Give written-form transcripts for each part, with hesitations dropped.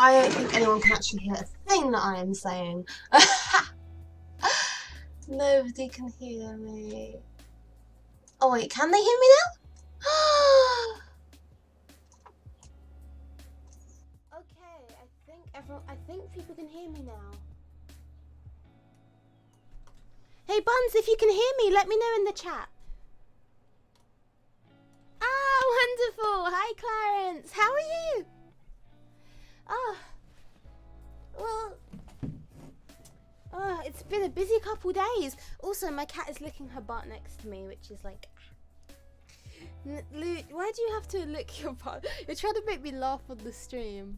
I don't think anyone can actually hear a thing that I am saying. Nobody can hear me. Oh wait, can they hear me now? Okay, I think people can hear me now. Hey Buns, if you can hear me, let me know in the chat. Ah, wonderful. Hi Clarence, how are you? Oh, well, it's been a busy couple days. Also, my cat is licking her butt next to me, which is like... Lou, why do you have to lick your butt? You're trying to make me laugh on the stream.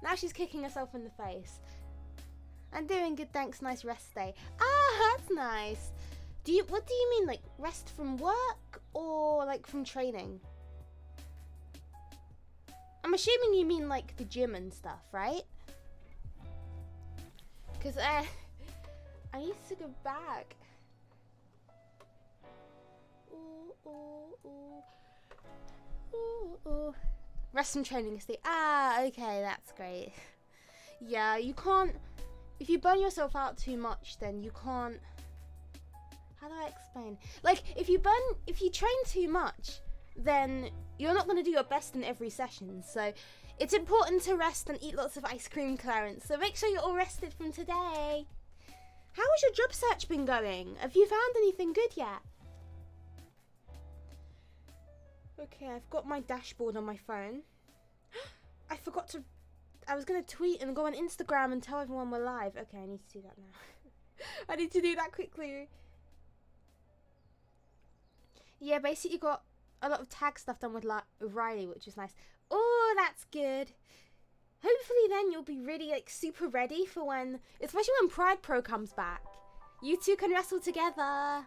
Now she's kicking herself in the face. I'm doing good, thanks. Nice rest day. Ah, that's nice. What do you mean, like rest from work or like from training? I'm assuming you mean like the gym and stuff, right? Because I need to go back. Ooh, ooh, ooh. Ooh, ooh. Rest from training is the... Ah, okay, that's great. Yeah, you can't... If you burn yourself out too much, then you can't... How do I explain? Like, if you train too much, then you're not going to do your best in every session. So it's important to rest and eat lots of ice cream, Clarence. So make sure you're all rested from today. How has your job search been going? Have you found anything good yet? Okay, I've got my dashboard on my phone. I forgot to... I was going to tweet and go on Instagram and tell everyone we're live. Okay, I need to do that now. I need to do that quickly. Yeah, basically got a lot of tag stuff done with Riley, which is nice. Oh, that's good. Hopefully then you'll be really like super ready for when, especially when Pride Pro comes back. You two can wrestle together.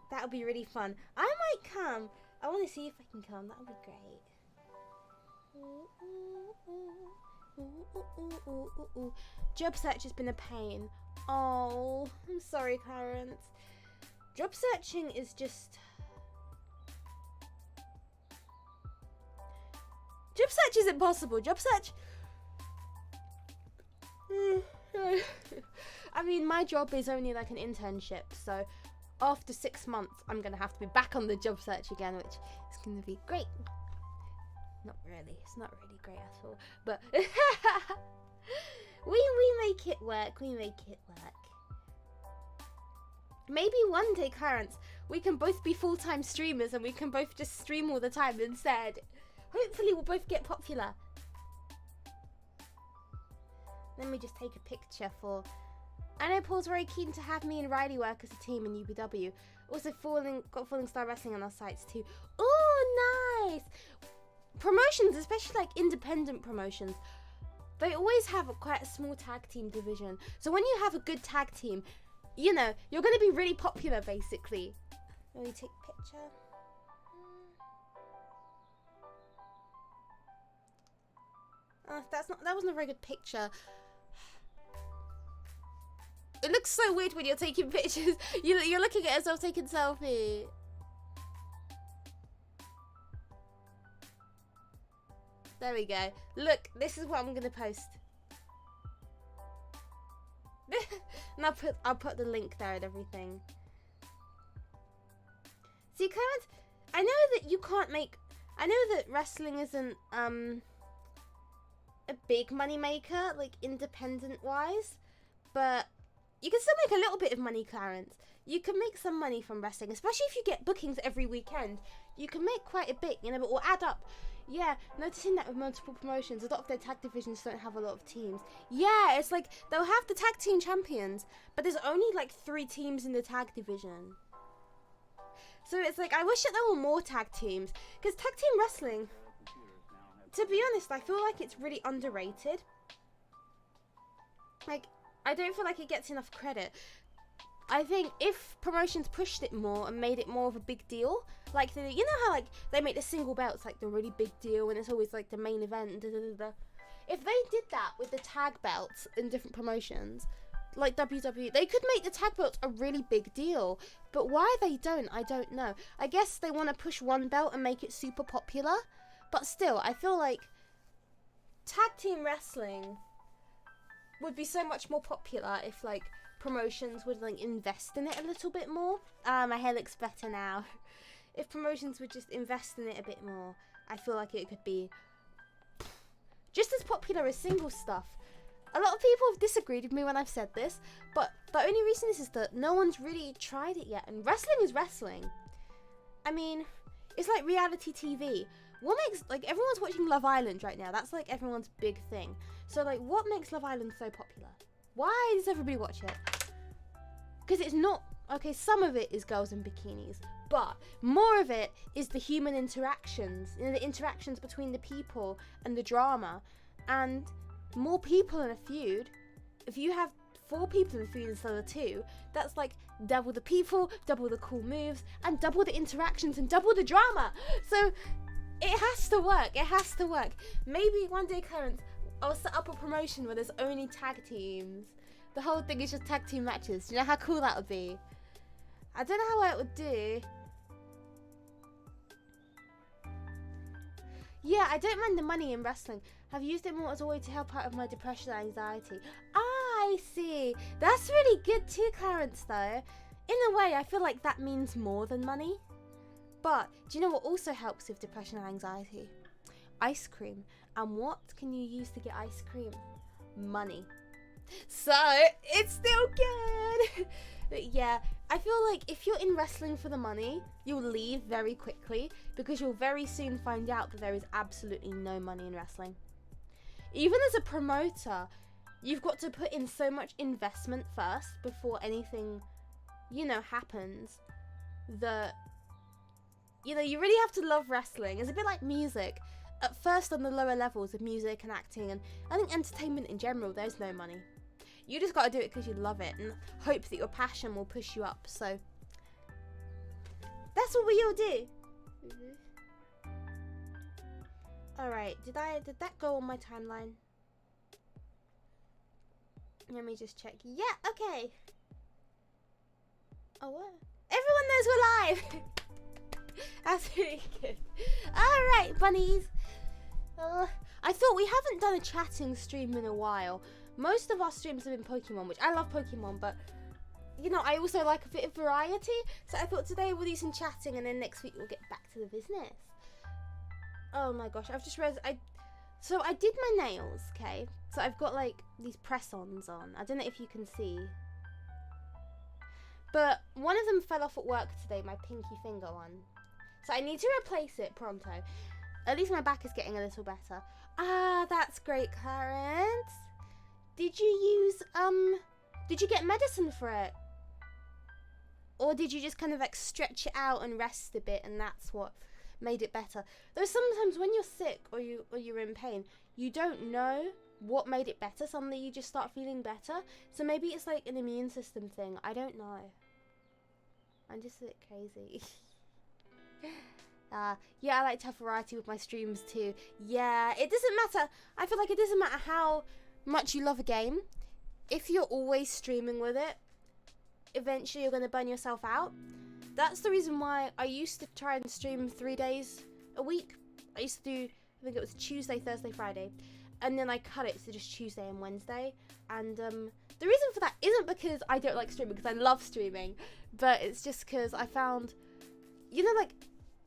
That'll be really fun. I might come. I want to see if I can come. That'll be great. Job search has been a pain. Oh, I'm sorry, Clarence. Job searching is just... Job search is impossible. Job search... I mean, my job is only like an internship, so after 6 months, I'm going to have to be back on the job search again, which is going to be great. Not really. It's not really great at all. But we make it work. We make it work. Maybe one day, Clarence, we can both be full-time streamers and we can both just stream all the time instead. Hopefully we'll both get popular. Let me just take a picture for... I know Paul's very keen to have me and Riley work as a team in UBW. Also got Falling Star Wrestling on our sites too. Oh, nice! Promotions, especially like independent promotions, they always have quite a small tag team division. So when you have a good tag team, you know, you're going to be really popular, basically. Let me take a picture. That wasn't a very good picture. It looks so weird when you're taking pictures. You're looking at yourself taking selfie. There we go. Look, this is what I'm gonna post. And I'll put the link there and everything. See, Clarence, I know that you can't make... I know that wrestling isn't a big money maker, like independent wise, but you can still make a little bit of money, Clarence. You can make some money from wrestling, especially if you get bookings every weekend. You can make quite a bit, you know, but it will add up. Yeah, noticing that with multiple promotions, a lot of their tag divisions don't have a lot of teams. Yeah, it's like they'll have the tag team champions, but there's only like 3 teams in the tag division. So it's like, I wish that there were more tag teams, because tag team wrestling, to be honest, I feel like it's really underrated. Like, I don't feel like it gets enough credit. I think if promotions pushed it more and made it more of a big deal, like, you know how like they make the single belts like the really big deal and it's always like the main event, da, da, da, da. If they did that with the tag belts in different promotions, like WWE, they could make the tag belts a really big deal. But why they don't, I don't know. I guess they want to push one belt and make it super popular. But still, I feel like tag team wrestling would be so much more popular if like promotions would like invest in it a little bit more. My hair looks better now. If promotions would just invest in it a bit more, I feel like it could be just as popular as single stuff. A lot of people have disagreed with me when I've said this, but the only reason is that no one's really tried it yet, and wrestling is wrestling. I mean, it's like reality TV. What makes, like, everyone's watching Love Island right now. That's like everyone's big thing. So like, what makes Love Island so popular? Why does everybody watch it? Because it's not, okay, some of it is girls in bikinis, but more of it is the human interactions, you know, the interactions between the people and the drama. And more people in a feud, if you have 4 people in a feud instead of 2, that's like double the people, double the cool moves, and double the interactions and double the drama. So it has to work. It has to work. Maybe one day, Clarence, I'll set up a promotion where there's only tag teams. The whole thing is just tag team matches. Do you know how cool that would be? I don't know how well it would do. Yeah, I don't mind the money in wrestling. I've used it more as a way to help out with my depression and anxiety. Ah, I see. That's really good too, Clarence, though. In a way, I feel like that means more than money. But do you know what also helps with depression and anxiety? Ice cream. And what can you use to get ice cream? Money. So, it's still good. But yeah, I feel like if you're in wrestling for the money, you'll leave very quickly because you'll very soon find out that there is absolutely no money in wrestling. Even as a promoter, you've got to put in so much investment first before anything, you know, happens. That, you know, you really have to love wrestling. It's a bit like music. At first, on the lower levels of music and acting, and I think entertainment in general, there's no money. You just got to do it because you love it and hope that your passion will push you up. So that's what we all do. Alright, did that go on my timeline? Let me just check. Yeah, okay. Oh, what? Everyone knows we're live. That's really good. Alright, bunnies. I thought we haven't done a chatting stream in a while. Most of our streams have been Pokemon, which I love Pokemon, but, you know, I also like a bit of variety. So I thought today we'll do some chatting, and then next week we'll get back to the business. Oh my gosh, I've just realized, so I did my nails, okay? So I've got, like, these press-ons on. I don't know if you can see. But one of them fell off at work today, my pinky finger one. So I need to replace it pronto. At least my back is getting a little better. Ah, that's great, Clarence. Did you get medicine for it? Or did you just kind of like stretch it out and rest a bit and that's what made it better? Though sometimes when you're sick or you're in pain, you don't know what made it better. Suddenly you just start feeling better. So maybe it's like an immune system thing. I don't know. I'm just a bit crazy. Yeah, I like to have variety with my streams too. Yeah, it doesn't matter. I feel like it doesn't matter how much you love a game. If you're always streaming with it, eventually you're going to burn yourself out. That's the reason why I used to try and stream 3 days a week. I used to do, I think it was Tuesday, Thursday, Friday. And then I cut it to just Tuesday and Wednesday. And the reason for that isn't because I don't like streaming, because I love streaming. But it's just because I found, you know, like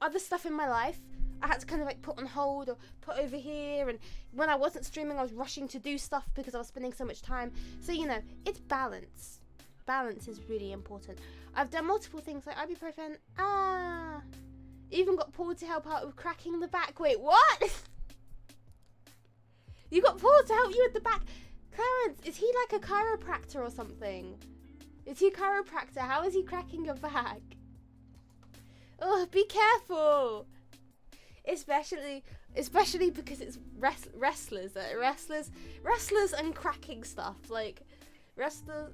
other stuff in my life, I had to kind of like put on hold or put over here, and when I wasn't streaming I was rushing to do stuff because I was spending so much time. So, you know, it's balance. Balance is really important. I've done multiple things like ibuprofen. Even got Paul to help out with cracking the back. Wait, what? You got Paul to help you with the back? Clarence, is he like a chiropractor or something? Is he a chiropractor? How is he cracking your back? Oh, be careful. Especially because it's wrestlers and cracking stuff. Like wrestlers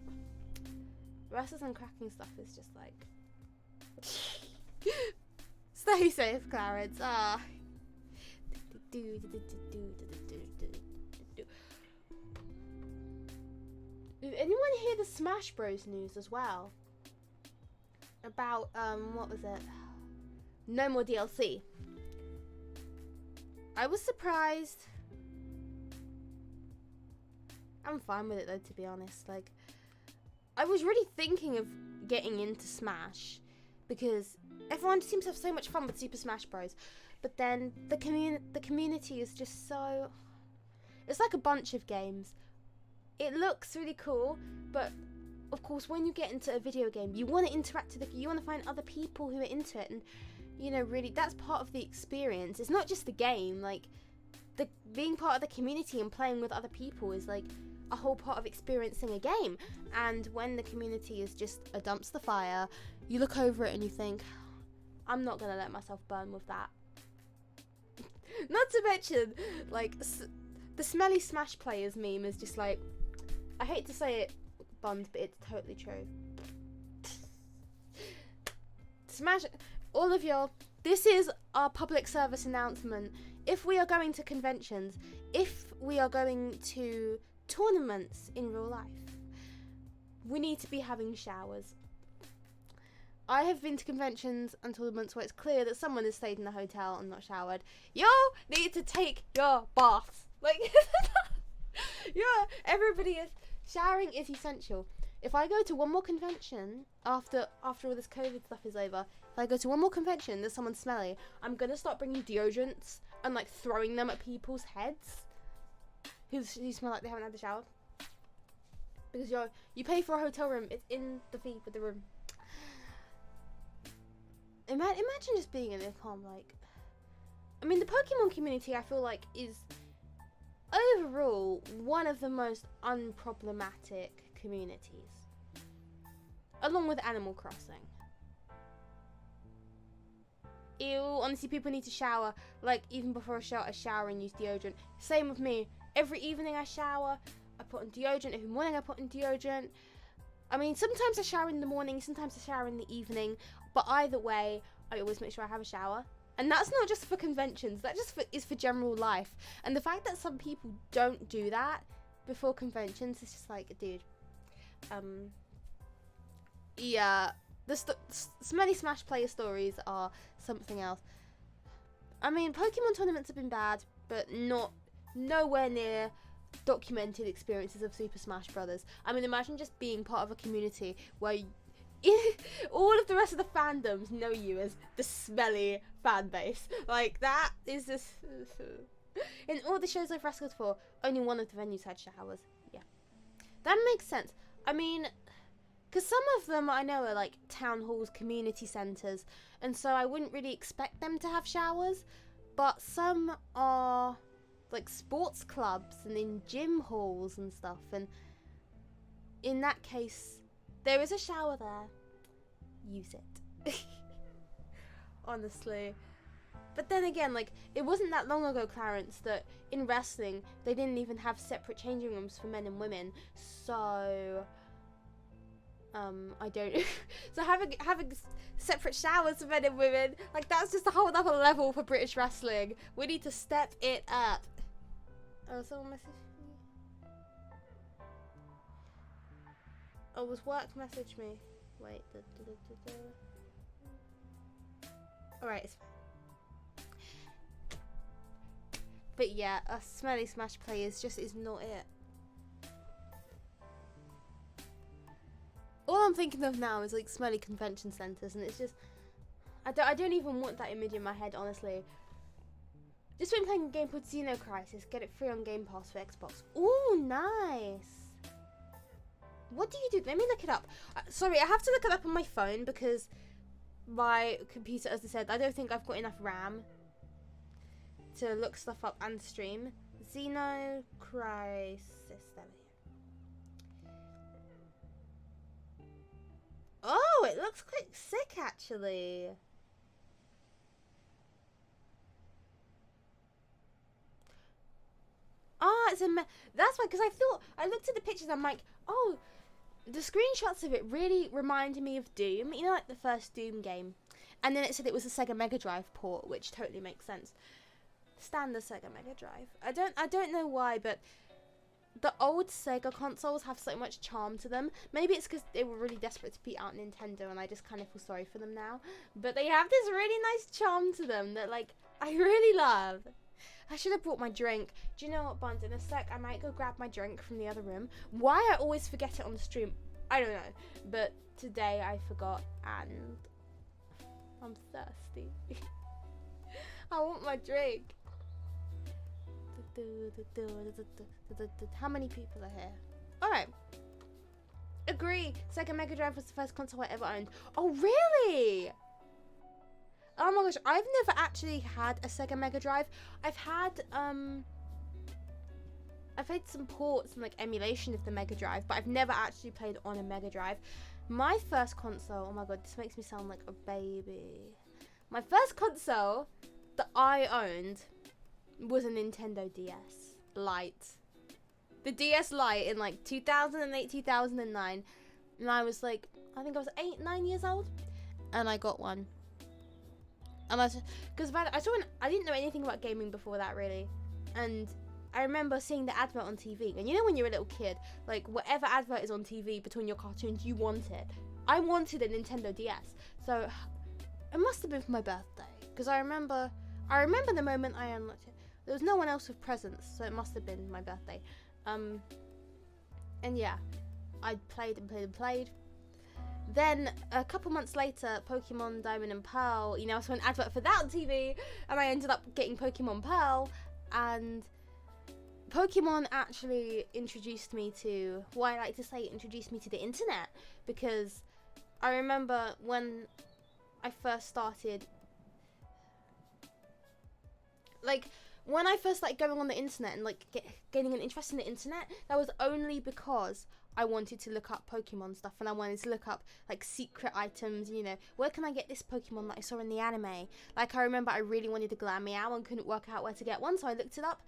and cracking stuff is just like stay safe, Clarence. Did anyone hear the Smash Bros news as well? About what was it? No more DLC. I was surprised. I'm fine with it though, to be honest. Like, I was really thinking of getting into Smash because everyone seems to have so much fun with Super Smash Bros. But then the community is just so... It's like a bunch of games. It looks really cool, but of course when you get into a video game, you want to interact with you want to find other people who are into it, and you know, really that's part of the experience. It's not just the game, like being part of the community and playing with other people is like a whole part of experiencing a game. And when the community is just a dumpster fire, you look over it and you think, I'm not gonna let myself burn with that. Not to mention, like, the smelly Smash players meme is just like, I hate to say it, Bond, but it's totally true. Smash, all of y'all, this is our public service announcement. If we are going to conventions, if we are going to tournaments in real life, we need to be having showers. I have been to conventions and tournaments where it's clear that someone has stayed in the hotel and not showered. You need to take your baths. Like, yeah, everybody is... Showering is essential. If I go to one more convention after all this COVID stuff is over, if I go to one more convention there's someone smelly, I'm gonna start bringing deodorants and like throwing them at people's heads who smell like they haven't had a shower. Because you pay for a hotel room, it's in the fee for the room. Imagine just being in a calm, like... I mean, the Pokemon community, I feel like, is overall one of the most unproblematic communities. Along with Animal Crossing. Ew, honestly, people need to shower. Like, even before I shower and use deodorant. Same with me. Every evening I shower, I put on deodorant. Every morning I put on deodorant. I mean, sometimes I shower in the morning, sometimes I shower in the evening. But either way, I always make sure I have a shower. And that's not just for conventions, that just is for general life. And the fact that some people don't do that before conventions is just like, dude. Yeah, the smelly Smash player stories are something else. I mean, Pokemon tournaments have been bad, but nowhere near documented experiences of Super Smash Brothers. I mean, imagine just being part of a community where all of the rest of the fandoms know you as the smelly fan base. Like, that is just... In all the shows I've wrestled for, only one of the venues had showers. Yeah. That makes sense. I mean, because some of them I know are like town halls, community centres, and so I wouldn't really expect them to have showers. But some are like sports clubs and in gym halls and stuff, and in that case... There is a shower there. Use it. Honestly. But then again, like, it wasn't that long ago, Clarence, that in wrestling, they didn't even have separate changing rooms for men and women. So, I don't... So having separate showers for men and women, like, that's just a whole other level for British wrestling. We need to step it up. Oh, someone messaged me. Oh, was work message me? Wait. Alright, it's fine. But yeah, a smelly Smash players just is not it. All I'm thinking of now is like smelly convention centres, and it's just... I don't even want that image in my head, honestly. Just been playing a game called Xenocrisis. Get it free on Game Pass for Xbox. Ooh, nice! What do you do? Let me look it up. Sorry, I have to look it up on my phone because my computer, as I said, I don't think I've got enough RAM to look stuff up and stream. Xenocrisis. There we go. Oh, it looks quite sick, actually. Ah, it's that's why, because I looked at the pictures, I'm like, oh, the screenshots of it really reminded me of Doom, you know, like the first Doom game. And then it said it was a Sega Mega Drive port, which totally makes sense. Standard Sega Mega Drive. I don't know why, but the old Sega consoles have so much charm to them. Maybe it's because they were really desperate to beat out Nintendo, and I just kind of feel sorry for them now. But they have this really nice charm to them that, like, I really love. I should have brought my drink. Do you know what, Buns? In a sec, I might go grab my drink from the other room. Why I always forget it on the stream, I don't know. But today I forgot and I'm thirsty. I want my drink. How many people are here? Alright. Agree. Sega Mega Drive was the first console I ever owned. Oh, really? Oh my gosh, I've never actually had a Sega Mega Drive. I've had some ports and like emulation of the Mega Drive, but I've never actually played on a Mega Drive. My first console, oh my god, this makes me sound like a baby. My first console that I owned was a Nintendo DS Lite. The DS Lite in like 2008, 2009. And I was like, I think I was 8, 9 years old. And I got one. And I didn't know anything about gaming before that, really. And I remember seeing the advert on TV. And you know when you're a little kid, like whatever advert is on TV between your cartoons, you want it. I wanted a Nintendo DS. So it must have been for my birthday. Because I remember the moment I unlocked it. There was no one else with presents, so it must have been my birthday. And yeah, I played and played and played. Then a couple months later, Pokemon Diamond and Pearl, I saw an advert for that on TV, and I ended up getting Pokemon Pearl, and Pokemon actually introduced me to, introduced me to the internet, because I remember when I first started, when I first started going on the internet and getting an interest in the internet, that was only because I wanted to look up Pokemon stuff, and I wanted to look up secret items, where can I get this Pokemon that I saw in the anime? I remember I really wanted a Glameow and couldn't work out where to get one, so I looked it up,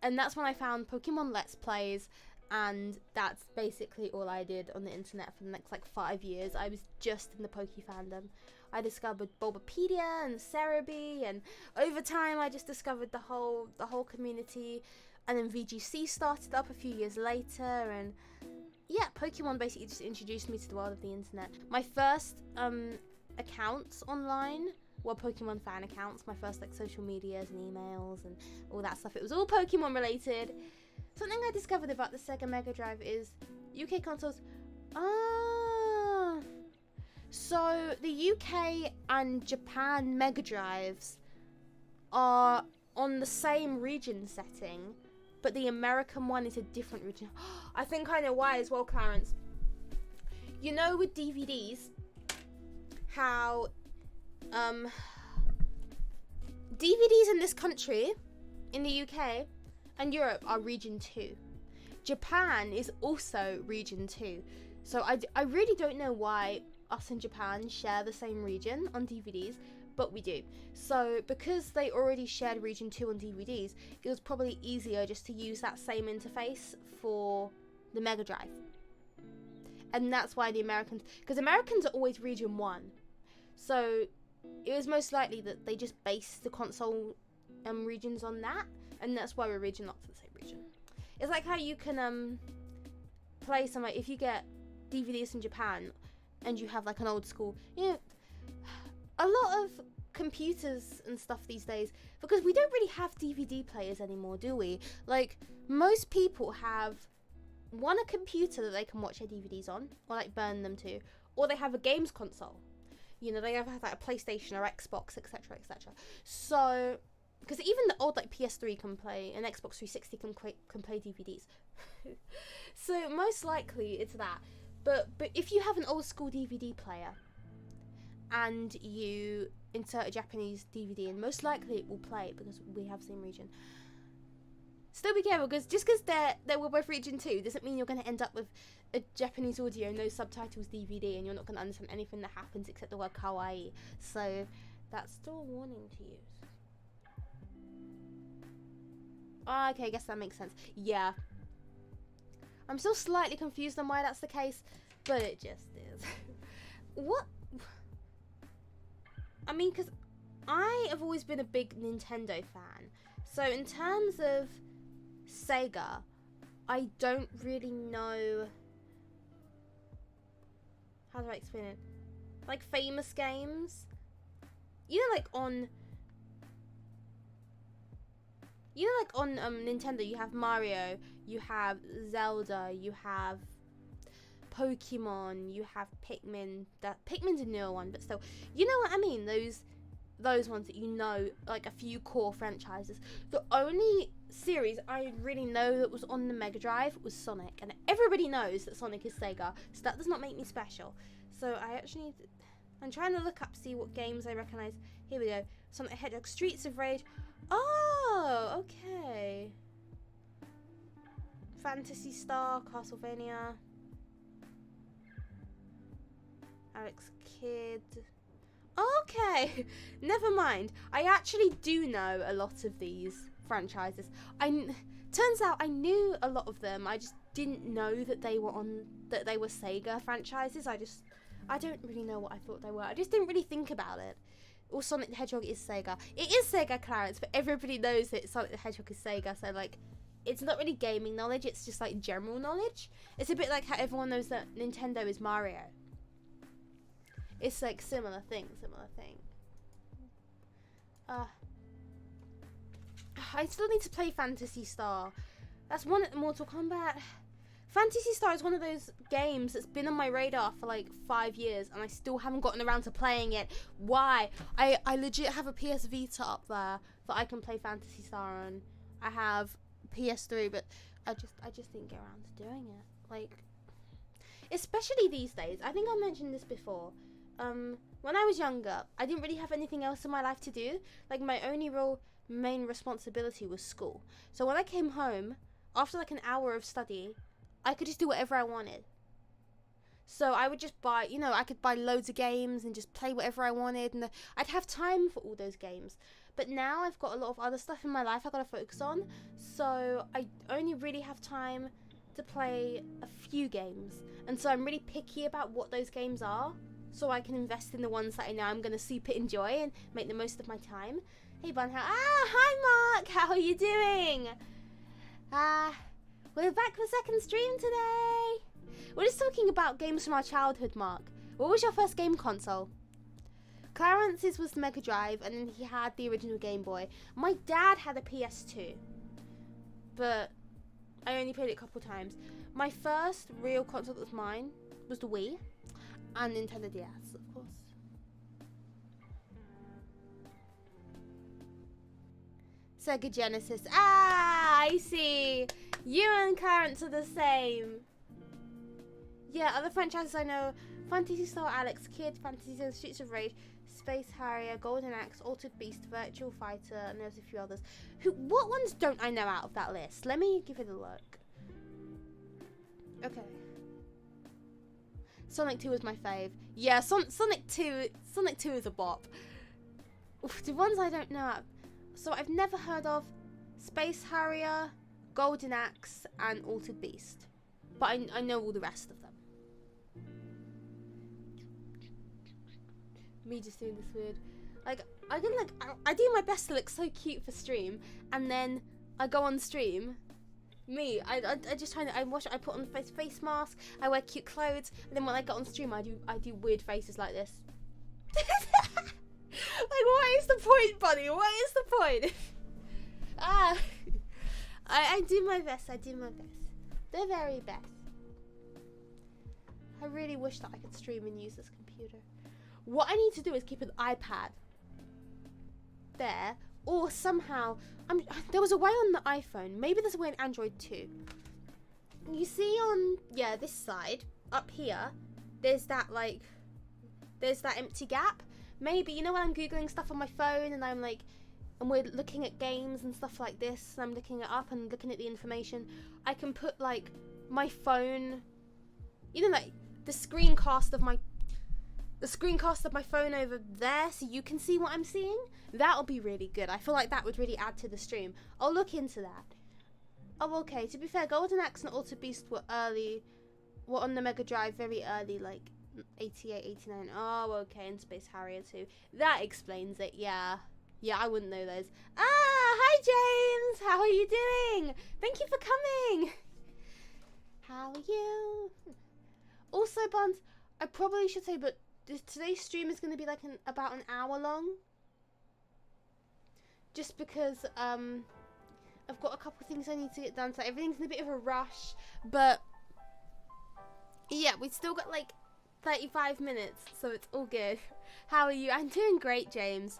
and that's when I found Pokemon Let's Plays, and that's basically all I did on the internet for the next 5 years. I was just in the Poke fandom. I discovered Bulbapedia and Cerebi, and over time I just discovered the whole community, and then VGC started up a few years later, and yeah, Pokemon basically just introduced me to the world of the internet. My first accounts online were Pokemon fan accounts, my first social medias and emails and all that stuff. It was all Pokemon related. Something I discovered about the Sega Mega Drive is UK consoles. So the UK and Japan Mega Drives are on the same region setting, but the American one is a different region. I think I know why as well, Clarence. With DVDs, how DVDs in this country, in the UK and Europe, are region 2. Japan is also region 2. So I really don't know why us and Japan share the same region on DVDs, but we do. So because they already shared region 2 on DVDs, it was probably easier just to use that same interface for the Mega Drive. And that's why because Americans are always region 1. So it was most likely that they just based the console regions on that, and that's why we're region locked to the same region. It's like how you can play somewhere if you get DVDs from Japan and you have an old school, a lot of computers and stuff these days, because we don't really have DVD players anymore, do we? Most people have a computer that they can watch their DVDs on, or burn them to, or they have a games console. They have a PlayStation or Xbox, etc., etc. So, because even the old PS3 can play, and Xbox 360 can play DVDs. So most likely it's that. But if you have an old school DVD player and you insert a Japanese DVD in, most likely it will play because we have the same region. Still be careful, because just because they were both region 2 doesn't mean you're going to end up with a Japanese audio, no subtitles DVD, and you're not going to understand anything that happens except the word kawaii. So that's still a warning to use. Okay, I guess that makes sense. Yeah. I'm still slightly confused on why that's the case, but it just is. What? I mean, because I have always been a big Nintendo fan. So in terms of Sega, I don't really know... How do I explain it? Famous games? On... you know, like on Nintendo, you have Mario, you have Zelda, you have Pokemon, you have Pikmin. That Pikmin's a newer one, but still, you know what I mean. Those ones that you know, like a few core franchises. The only series I really know that was on the Mega Drive was Sonic, and everybody knows that Sonic is Sega, so that does not make me special. So I actually need to, I'm trying to look up, see what games I recognise. Here we go. Sonic the Hedgehog, Streets of Rage. Oh, okay. Phantasy Star, Castlevania, Alex Kidd. Okay, never mind. I actually do know a lot of these franchises. Turns out I knew a lot of them. I just didn't know that they were Sega franchises. I don't really know what I thought they were. I just didn't really think about it. Or Sonic the Hedgehog is Sega. It is Sega, Clarence, but everybody knows that Sonic the Hedgehog is Sega. So like, it's not really gaming knowledge. It's just like general knowledge. It's a bit like how everyone knows that Nintendo is Mario. It's like similar thing. I still need to play Phantasy Star. That's one at Mortal Kombat. Phantasy Star is one of those games that's been on my radar for like 5 years, and I still haven't gotten around to playing it. Why? I legit have a PS Vita up there that I can play Phantasy Star on. I have PS3, but I just didn't get around to doing it. Like, especially these days. I think I mentioned this before. When I was younger, I didn't really have anything else in my life to do. Like, my only real main responsibility was school. So when I came home, after like an hour of study, I could just do whatever I wanted. So I would just buy, I could buy loads of games and just play whatever I wanted, and I'd have time for all those games. But now I've got a lot of other stuff in my life I've got to focus on, so I only really have time to play a few games. And so I'm really picky about what those games are, so I can invest in the ones that I know I'm going to super enjoy and make the most of my time. Hey, Bun, hi, Mark. How are you doing? We're back for the second stream today. We're just talking about games from our childhood, Mark. What was your first game console? Clarence's was the Mega Drive, and then he had the original Game Boy. My dad had a PS2, but I only played it a couple times. My first real console that was mine was the Wii and Nintendo DS, of course. Sega Genesis. I see. You and Clarence are the same. Yeah, other franchises I know: Phantasy Star, Alex Kidd, Phantasy Star, Streets of Rage, Space Harrier, Golden Axe, Altered Beast, Virtual Fighter, and there's a few others. What ones don't I know out of that list? Let me give it a look. Okay. Sonic 2 was my fave. Yeah, Sonic 2 is a bop. Oof, the ones I don't know. So I've never heard of Space Harrier, Golden Axe, and Altered Beast. But I know all the rest of them. Me just doing this weird, like, I do my best to look so cute for stream, and then I go on stream. I just try to, I put on face mask, I wear cute clothes, and then when I get on stream, I do weird faces like this. Like, what is the point, Bunny? What is the point? I do my best. The very best. I really wish that I could stream and use this computer. What I need to do is keep an iPad there, or somehow, there was a way on the iPhone, maybe there's a way on Android too. You see on, this side, up here, there's that empty gap. Maybe, when I'm Googling stuff on my phone and I'm like, and we're looking at games and stuff like this, and I'm looking it up and looking at the information, I can put like my phone, like the screencast of my phone over there so you can see what I'm seeing. That'll be really good. I feel like that would really add to the stream. I'll look into that. Oh, okay. To be fair, Golden Axe and Altered Beast were on the Mega Drive very early, like 88, 89. Oh, okay. And Space Harrier too. That explains it. Yeah, I wouldn't know those. Hi James. How are you doing? Thank you for coming. How are you? Also, Buns, I probably should say, but today's stream is going to be like about an hour long. Just because, I've got a couple things I need to get done, so everything's in a bit of a rush. But yeah, we've still got like 35 minutes, so it's all good. How are you? I'm doing great, James.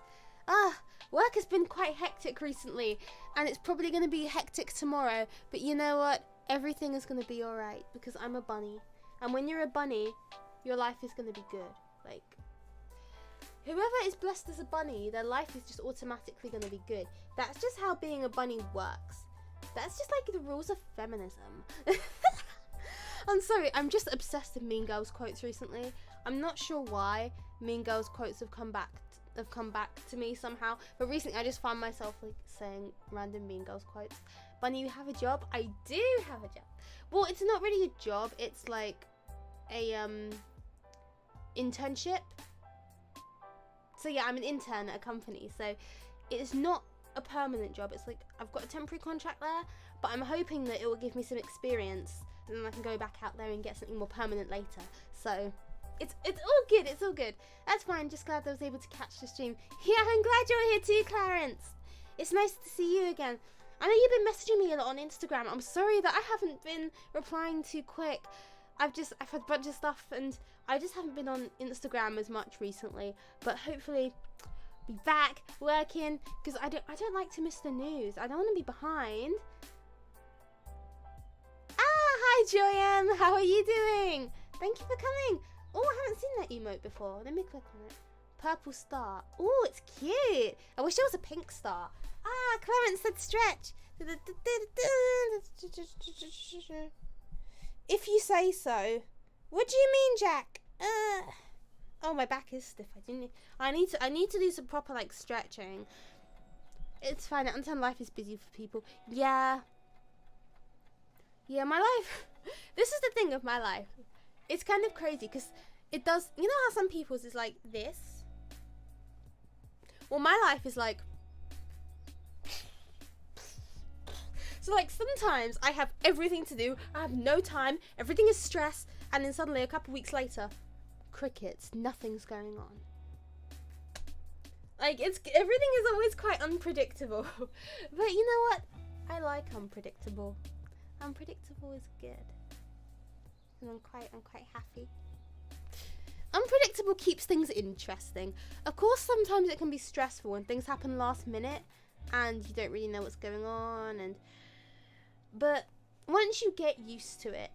Work has been quite hectic recently, and it's probably going to be hectic tomorrow. But you know what? Everything is going to be alright, because I'm a bunny. And when you're a bunny, your life is going to be good. Like, whoever is blessed as a bunny, their life is just automatically going to be good. That's just how being a bunny works. That's just like the rules of feminism. I'm sorry, I'm just obsessed with Mean Girls quotes recently. I'm not sure why Mean Girls quotes have come back to me somehow, but recently I just found myself like saying random Mean Girls quotes. Bunny, you have a job? I do have a job. Well, it's not really a job, it's like a internship. So yeah, I'm an intern at a company, so it's not a permanent job. It's like I've got a temporary contract there, but I'm hoping that it will give me some experience, and then I can go back out there and get something more permanent later. So it's all good. It's all good. That's fine. Just glad I was able to catch the stream. Yeah, I'm glad you're here too, Clarence. It's nice to see you again. I know you've been messaging me a lot on Instagram. I'm sorry that I haven't been replying too quick. I've had a bunch of stuff, and I just haven't been on Instagram as much recently. But hopefully, be back working, because I don't like to miss the news. I don't want to be behind. Hi Joanne, how are you doing? Thank you for coming. Oh, I haven't seen that emote before. Let me click on it. Purple star. Oh, it's cute. I wish there was a pink star. Clarence said stretch. If you say so. What do you mean, Jack? Oh, my back is stiff. I need to do some proper like stretching. It's fine. I understand life is busy for people. Yeah, my life. This is the thing of my life. It's kind of crazy because it does. You know how some people's is like this? Well, my life is like. So like sometimes I have everything to do. I have no time. Everything is stress, and then suddenly a couple weeks later, crickets. Nothing's going on. Like everything is always quite unpredictable. But you know what? I like unpredictable. Unpredictable is good, and I'm quite happy. Unpredictable keeps things interesting. Of course, sometimes it can be stressful when things happen last minute, and you don't really know what's going on. But once you get used to it,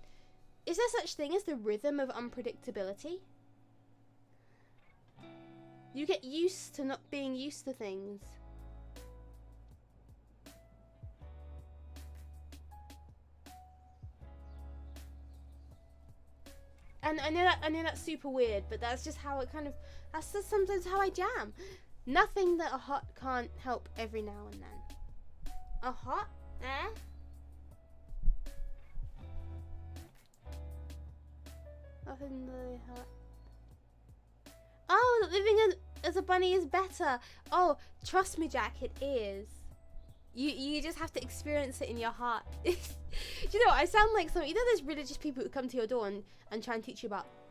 is there such thing as the rhythm of unpredictability? You get used to not being used to things. And I know that's super weird, but that's just how it that's just sometimes how I jam. Nothing that a hot can't help every now and then. A hot? Nothing really hot. Oh, living as a bunny is better. Oh, trust me, Jack, it is. You just have to experience it in your heart. Do you know what? I sound like some. You know, there's religious people who come to your door and try and teach you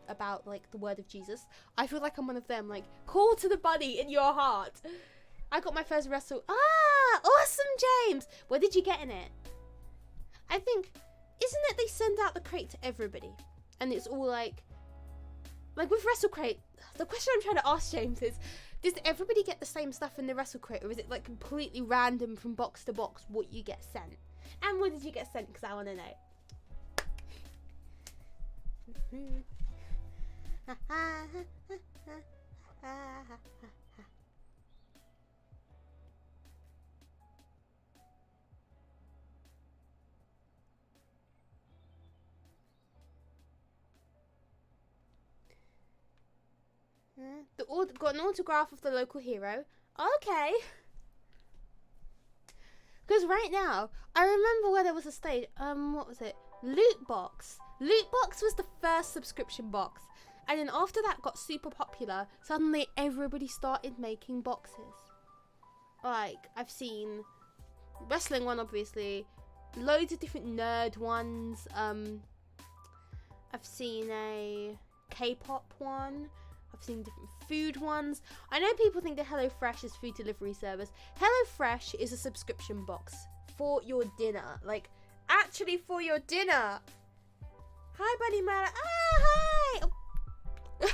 about like the word of Jesus. I feel like I'm one of them. Like, call to the bunny in your heart. I got my first wrestle. Awesome, James. What did you get in it? I think, isn't it they send out the crate to everybody, and it's all like with Wrestle Crate. The question I'm trying to ask James is, does everybody get the same stuff in the Wrestle Crate, or is it like completely random from box to box what you get sent? And what did you get sent? Because I want to know. Got an autograph of the local hero. Okay. Because right now, I remember where there was a stage. What was it? Loot Box. Loot Box was the first subscription box, and then after that got super popular. Suddenly, everybody started making boxes. Like, I've seen wrestling one, obviously, loads of different nerd ones. I've seen a K-pop one. I've seen different food ones. I know people think that HelloFresh is food delivery service. HelloFresh is a subscription box for your dinner. Like, actually for your dinner. Hi, Bunny Mala. Ah, hi! Oh.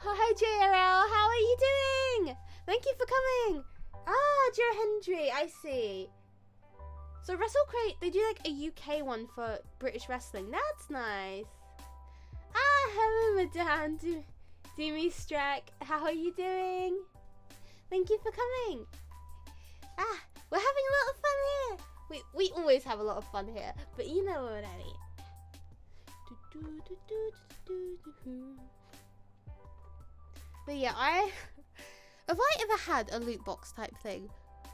Hi, JRL. How are you doing? Thank you for coming. Ah, Joe Hendry. I see. So WrestleCrate, they do like a UK one for British wrestling. That's nice. Ah, hello, Madame Demi Strack. How are you doing? Thank you for coming. Ah, we're having a lot of fun here. We always have a lot of fun here, but you know what I mean. But yeah, have I ever had a loot box type thing?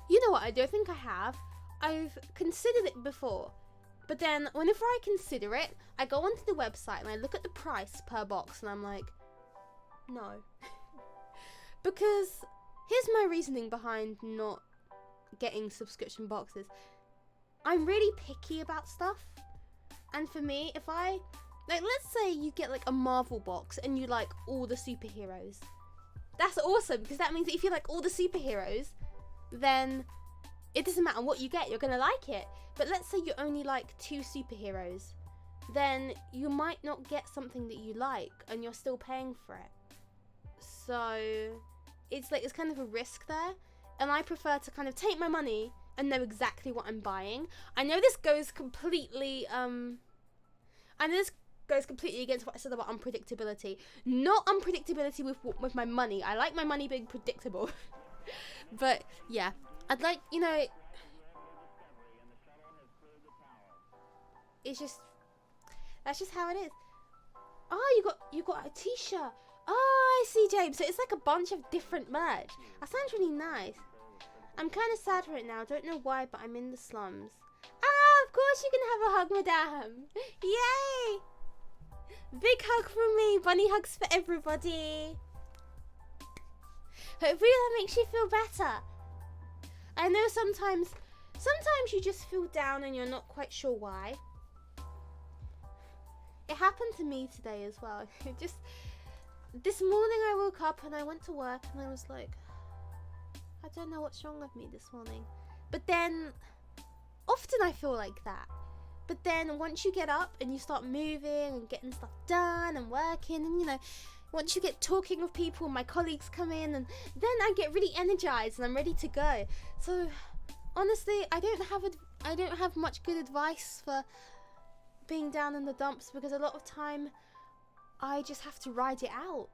You know what I do? I think I have. I've considered it before, but then whenever I consider it, I go onto the website and I look at the price per box and I'm like, no. Because here's my reasoning behind not getting subscription boxes. I'm really picky about stuff, and for me, if I, like, let's say you get like a Marvel box and you like all the superheroes, that's awesome, because that means that if you like all the superheroes, then it doesn't matter what you get, you're gonna like it. But let's say you only like 2 superheroes, then you might not get something that you like and you're still paying for it. So it's like, it's kind of a risk there, and I prefer to kind of take my money and know exactly what I'm buying. I know this goes completely against what I said about unpredictability. Not unpredictability with my money. I like my money being predictable. But yeah, I'd like, you know, it's just, that's just how it is. Oh, you got a t-shirt. Oh, I see, James. So it's like a bunch of different merch. That sounds really nice. I'm kind of sad right now. Don't know why, but I'm in the slums. Ah, of course you can have a hug, madame. Yay! Big hug from me. Bunny hugs for everybody. Hopefully that makes you feel better. I know sometimes you just feel down and you're not quite sure why. It happened to me today as well. Just this morning I woke up and I went to work and I was like, I don't know what's wrong with me this morning. But then often I feel like that. But then once you get up and you start moving and getting stuff done and working, and you know, once you get talking with people, my colleagues come in, and then I get really energized and I'm ready to go. So honestly, I don't have much good advice for being down in the dumps, because a lot of time I just have to ride it out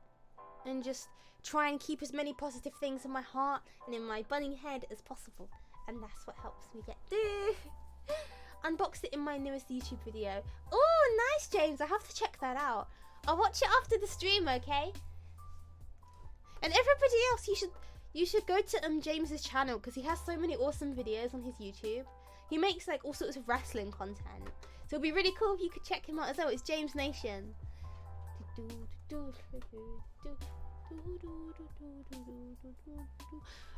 and just try and keep as many positive things in my heart and in my bunny head as possible, and that's what helps me get through. Unboxed it in my newest YouTube video. Oh, nice, James. I have to check that out. I'll watch it after the stream, okay? And everybody else, you should go to James's channel, because he has so many awesome videos on his YouTube. He makes like all sorts of wrestling content, so it'd be really cool if you could check him out as well. It's James Nation.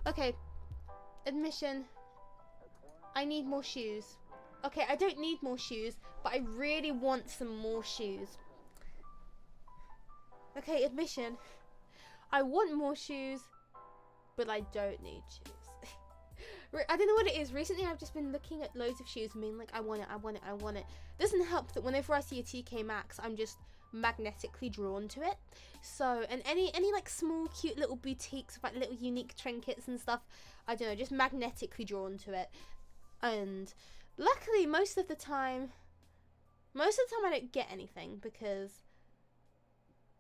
Okay, admission. I need more shoes. Okay, I don't need more shoes, but I really want some more shoes. Okay, admission. I want more shoes, but I don't need shoes. I don't know what it is. Recently, I've just been looking at loads of shoes and being like, I want it, I want it, I want it. Doesn't help that whenever I see a TK Maxx, I'm just magnetically drawn to it. So, and any like small cute little boutiques with like little unique trinkets and stuff, I don't know, just magnetically drawn to it. And luckily, most of the time I don't get anything, because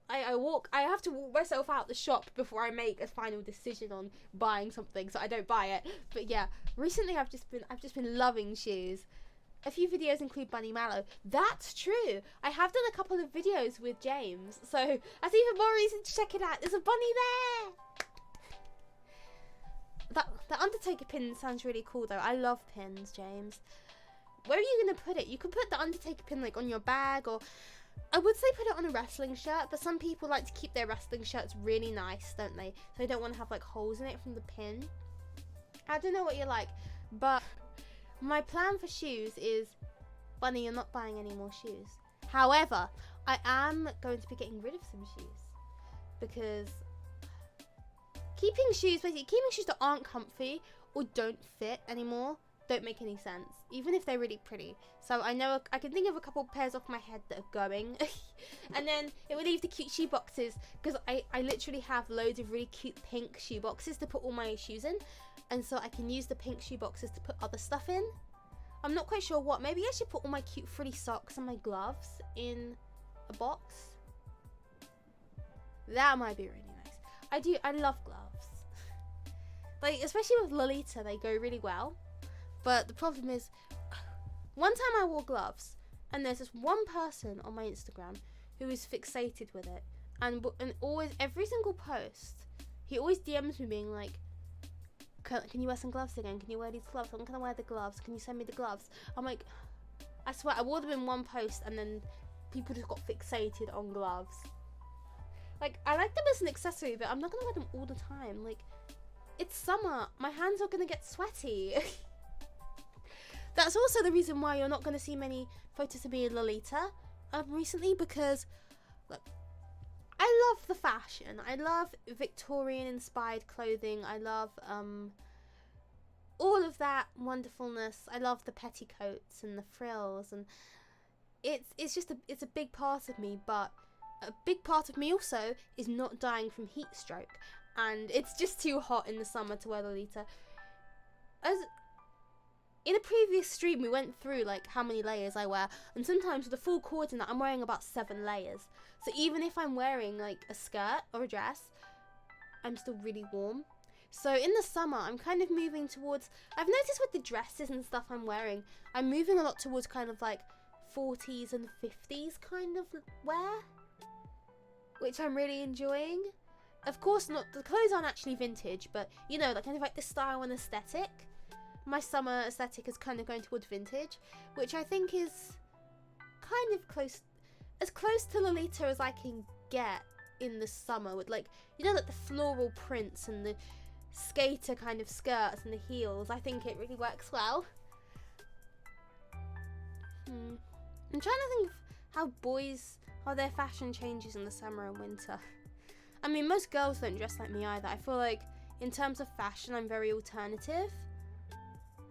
I have to walk myself out the shop before I make a final decision on buying something, so I don't buy it. But yeah, recently I've just been loving shoes. A few videos include Bunny Mallow. That's true. I have done a couple of videos with James, so that's even more reason to check it out. There's a bunny there. That Undertaker pin sounds really cool though. I love pins, James. Where are you gonna put it? You can put the Undertaker pin like on your bag, or I would say put it on a wrestling shirt, but some people like to keep their wrestling shirts really nice, don't they? So they don't want to have like holes in it from the pin. I don't know what you like, but my plan for shoes is, Bunny, you're not buying any more shoes. However, I am going to be getting rid of some shoes, because keeping shoes that aren't comfy or don't fit anymore don't make any sense, even if they're really pretty. So I know I can think of a couple pairs off my head that are going. And then it would leave the cute shoe boxes, because I literally have loads of really cute pink shoe boxes to put all my shoes in, and so I can use the pink shoe boxes to put other stuff in. I'm not quite sure what. Maybe I should put all my cute frilly socks and my gloves in a box. That might be really nice. I love gloves. Like, especially with Lolita, they go really well. But the problem is, one time I wore gloves, and there's this one person on my Instagram who is fixated with it. And always, every single post, he always DMs me being like, can you wear some gloves again? Can you wear these gloves? When can I wear the gloves? Can you send me the gloves? I'm like, I swear, I wore them in one post, and then people just got fixated on gloves. Like, I like them as an accessory, but I'm not going to wear them all the time. Like, it's summer. My hands are going to get sweaty. That's also the reason why you're not going to see many photos of me and Lolita recently, because look, I love the fashion. I love Victorian-inspired clothing. I love all of that wonderfulness. I love the petticoats and the frills, and it's just it's a big part of me. But a big part of me also is not dying from heat stroke, and it's just too hot in the summer to wear Lolita. As in a previous stream, we went through like how many layers I wear, and sometimes with a full coordinate, I'm wearing about 7 layers. So even if I'm wearing like a skirt or a dress, I'm still really warm. So in the summer, I'm kind of moving towards, I've noticed with the dresses and stuff I'm wearing, I'm moving a lot towards kind of like 40s and 50s kind of wear, which I'm really enjoying. Of course, not the clothes aren't actually vintage, but you know, like kind of like the style and aesthetic. My summer aesthetic is kind of going towards vintage, which I think is kind of as close to Lolita as I can get in the summer, with like, you know, like the floral prints and the skater kind of skirts and the heels. I think it really works well. I'm trying to think of how their fashion changes in the summer and winter. I mean, most girls don't dress like me either. I feel like in terms of fashion, I'm very alternative.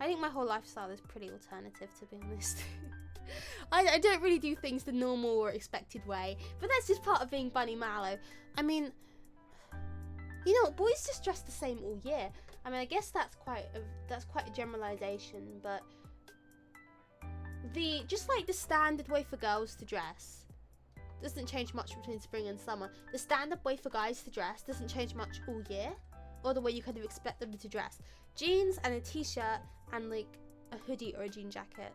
I think my whole lifestyle is pretty alternative, to be honest. I don't really do things the normal or expected way, but that's just part of being Bunny Mallow. I mean, you know, boys just dress the same all year. I mean, I guess that's quite a generalization, but just like the standard way for girls to dress doesn't change much between spring and summer. The standard way for guys to dress doesn't change much all year, or the way you kind of expect them to dress. Jeans and a t-shirt and like a hoodie or a jean jacket.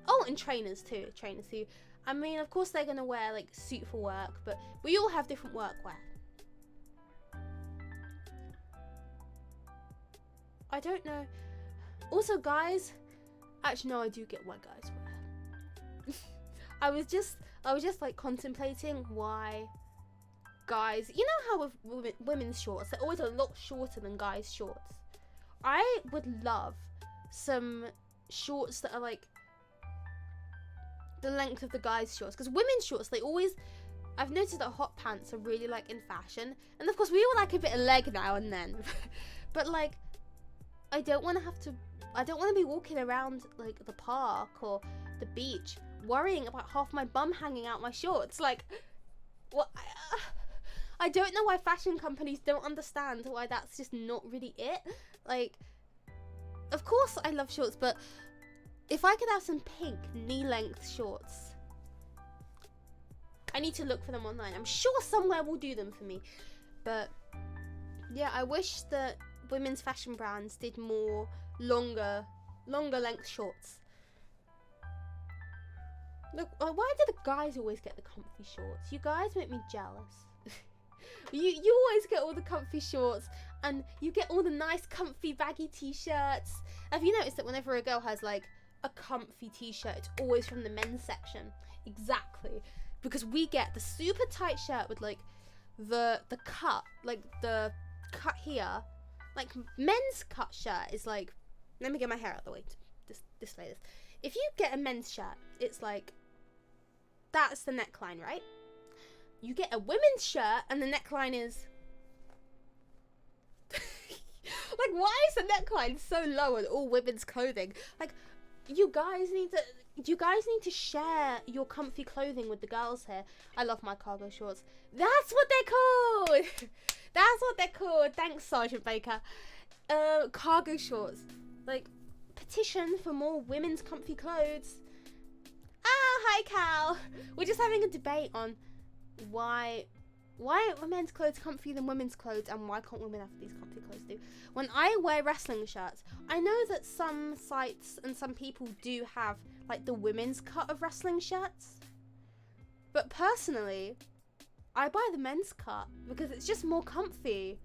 Oh, and trainers too. I mean, of course they're gonna wear like suit for work, but we all have different workwear. I don't know. Also, guys, actually no, I do get what guys wear. I was just like contemplating why guys, you know how with women's shorts, they're always a lot shorter than guys' shorts. I would love some shorts that are like the length of the guys' shorts, because women's shorts, I've noticed that hot pants are really like in fashion, and of course we all like a bit of leg now and then, but like I don't want to be walking around like the park or the beach worrying about half my bum hanging out my shorts. Like, what? I don't know why fashion companies don't understand why that's just not really it. Like, of course I love shorts, but if I could have some pink knee-length shorts, I need to look for them online. I'm sure somewhere will do them for me. But yeah, I wish that women's fashion brands did more longer length shorts. Look, why do the guys always get the comfy shorts? You guys make me jealous. You always get all the comfy shorts, and you get all the nice comfy baggy t-shirts. Have you noticed that whenever a girl has like a comfy t-shirt, it's always from the men's section? Exactly, because we get the super tight shirt with like the cut, like the cut here. Like men's cut shirt is like, let me get my hair out of the way to display this. If you get a men's shirt, it's like, that's the neckline, right? You get a women's shirt and the neckline is Like, why is the neckline so low on all women's clothing? Like, you guys need to share your comfy clothing with the girls here. I love my cargo shorts. That's what they're called. That's what they're called. Thanks, Sergeant Baker. Cargo shorts. Like, petition for more women's comfy clothes. Ah, hi Cal. We're just having a debate on why are men's clothes comfier than women's clothes, and why can't women have these comfy clothes too? When I wear wrestling shirts, I know that some sites and some people do have like the women's cut of wrestling shirts, but personally, I buy the men's cut because it's just more comfy.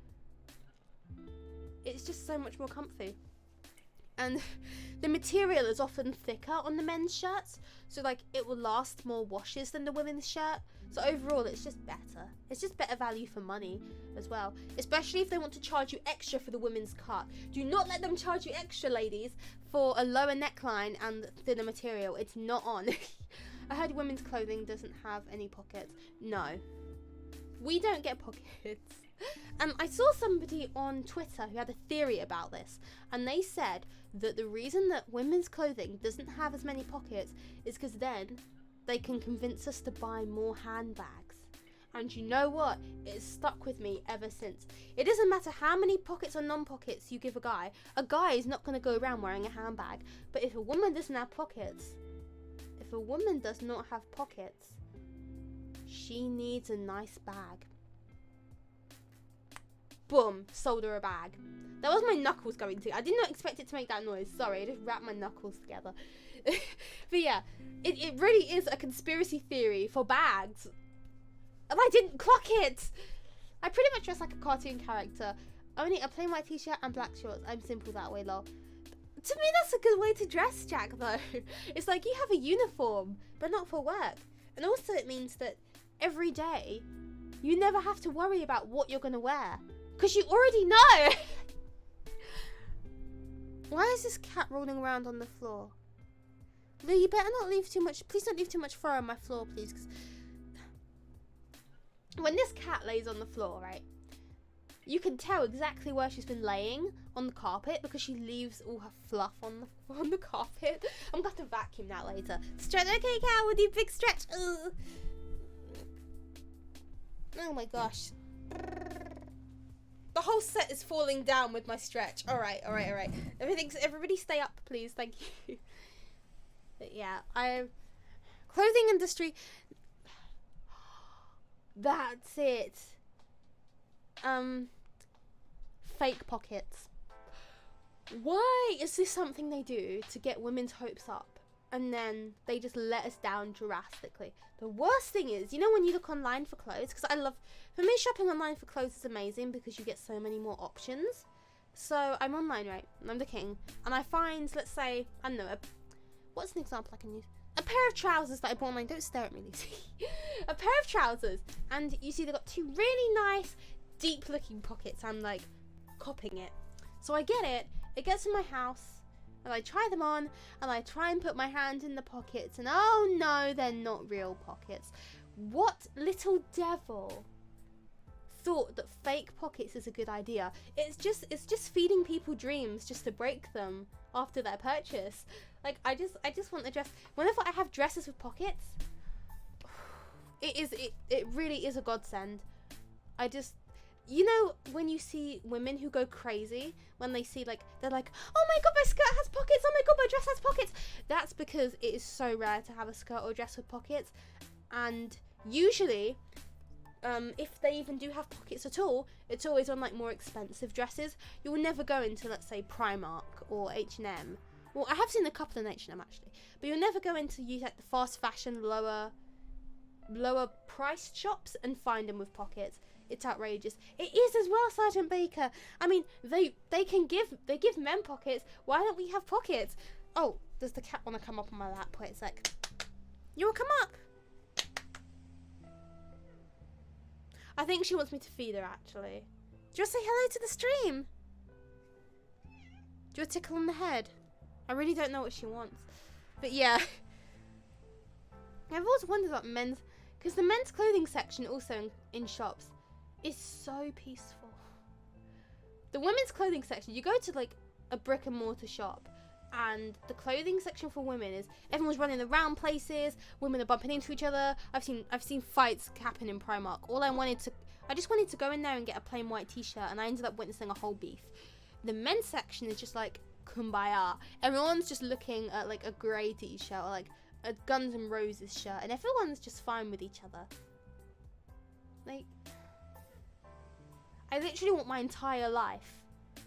It's just so much more comfy. And the material is often thicker on the men's shirts, so like it will last more washes than the women's shirt. So overall, it's just better. It's just better value for money as well, especially if they want to charge you extra for the women's cut. Do not let them charge you extra, ladies, for a lower neckline and thinner material. It's not on. I heard women's clothing doesn't have any pockets. No, we don't get pockets. And I saw somebody on Twitter who had a theory about this, and they said that the reason that women's clothing doesn't have as many pockets is because then they can convince us to buy more handbags. And you know what? It's stuck with me ever since. It doesn't matter how many pockets or non-pockets you give a guy is not going to go around wearing a handbag. But if a woman doesn't have pockets, if a woman does not have pockets, she needs a nice bag. Boom, sold her a bag. That was my knuckles going to. I did not expect it to make that noise. Sorry, I just wrapped my knuckles together. But yeah, it really is a conspiracy theory for bags. And I didn't clock it. I pretty much dress like a cartoon character. Only a plain white t-shirt and black shorts. I'm simple that way, lol. To me, that's a good way to dress, Jack, though. It's like you have a uniform, but not for work. And also it means that every day, you never have to worry about what you're going to wear. Because you already know. Why is this cat rolling around on the floor? Lou, you better not leave too much. Please don't leave too much fur on my floor, please. Cause when this cat lays on the floor, right, you can tell exactly where she's been laying on the carpet because she leaves all her fluff on the carpet. I'm going to have to vacuum that later. Stretch, okay, cat, with your big stretch. Ugh. Oh my gosh. The whole set is falling down with my stretch. All right. Everybody stay up, please. Thank you. But yeah, clothing industry. That's it. Fake pockets. Why is this something they do to get women's hopes up, and then they just let us down drastically? The worst thing is, you know, when you look online for clothes, because for me, shopping online for clothes is amazing because you get so many more options. So I'm online, right? I'm the king, and I find, let's say, I don't know, what's an example I can use? A pair of trousers that I bought online. Don't stare at me, Lucy. A pair of trousers, and you see they've got two really nice, deep-looking pockets. I'm like, copying it. So I get it. It gets in my house, and I try them on, and I try and put my hand in the pockets, and oh no, they're not real pockets. What little devil thought that fake pockets is a good idea? It's just feeding people dreams just to break them after their purchase. Like, I just want the dress. Whenever I have dresses with pockets, it really is a godsend. You know, when you see women who go crazy when they see, like, they're like, oh my god, my skirt has pockets, oh my god, my dress has pockets. That's because it is so rare to have a skirt or dress with pockets. And usually, if they even do have pockets at all, it's always on like more expensive dresses. You will never go into, let's say, Primark or H&M. Well, I have seen a couple in H&M actually, but you'll never go into like the fast fashion lower priced shops and find them with pockets. It's outrageous. It is as well, Sergeant Baker. I mean, they give men pockets. Why don't we have pockets? Oh, does the cat want to come up on my lap? Wait a sec. You will come up. I think she wants me to feed her, actually. Do you want to say hello to the stream? Do you want a tickle on the head? I really don't know what she wants. But yeah. I've always wondered about men's... Because the men's clothing section also in shops is so peaceful. the women's clothing section, you go to like a brick and mortar shop, and the clothing section for women is everyone's running around places, women are bumping into each other. I've seen fights happen in Primark. I just wanted to go in there and get a plain white t-shirt, and I ended up witnessing a whole beef. The men's section is just like kumbaya. Everyone's just looking at like a grey t-shirt or like a Guns N' Roses shirt, and everyone's just fine with each other. Like, I literally want my entire life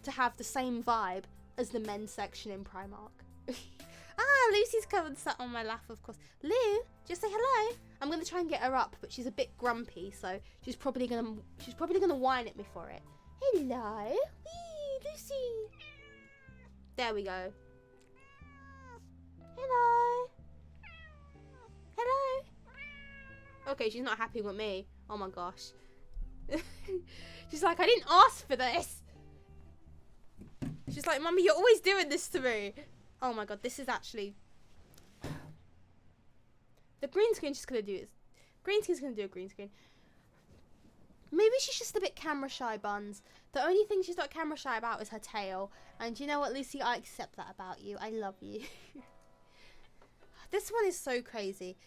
to have the same vibe as the men's section in Primark. Lucy's come and sat on my lap, of course. Lou, just say hello. I'm gonna try and get her up, but she's a bit grumpy, so she's probably gonna whine at me for it. Hello, wee, Lucy. There we go. Hello. Hello. Okay, she's not happy with me. Oh my gosh. She's like, I didn't ask for this. She's like, Mummy, you're always doing this to me. Oh my god, this is actually... The green screen's just gonna do it. Green screen's gonna do a green screen. Maybe she's just a bit camera shy, Buns. The only thing she's not camera shy about is her tail. And you know what, Lucy? I accept that about you. I love you. This one is so crazy.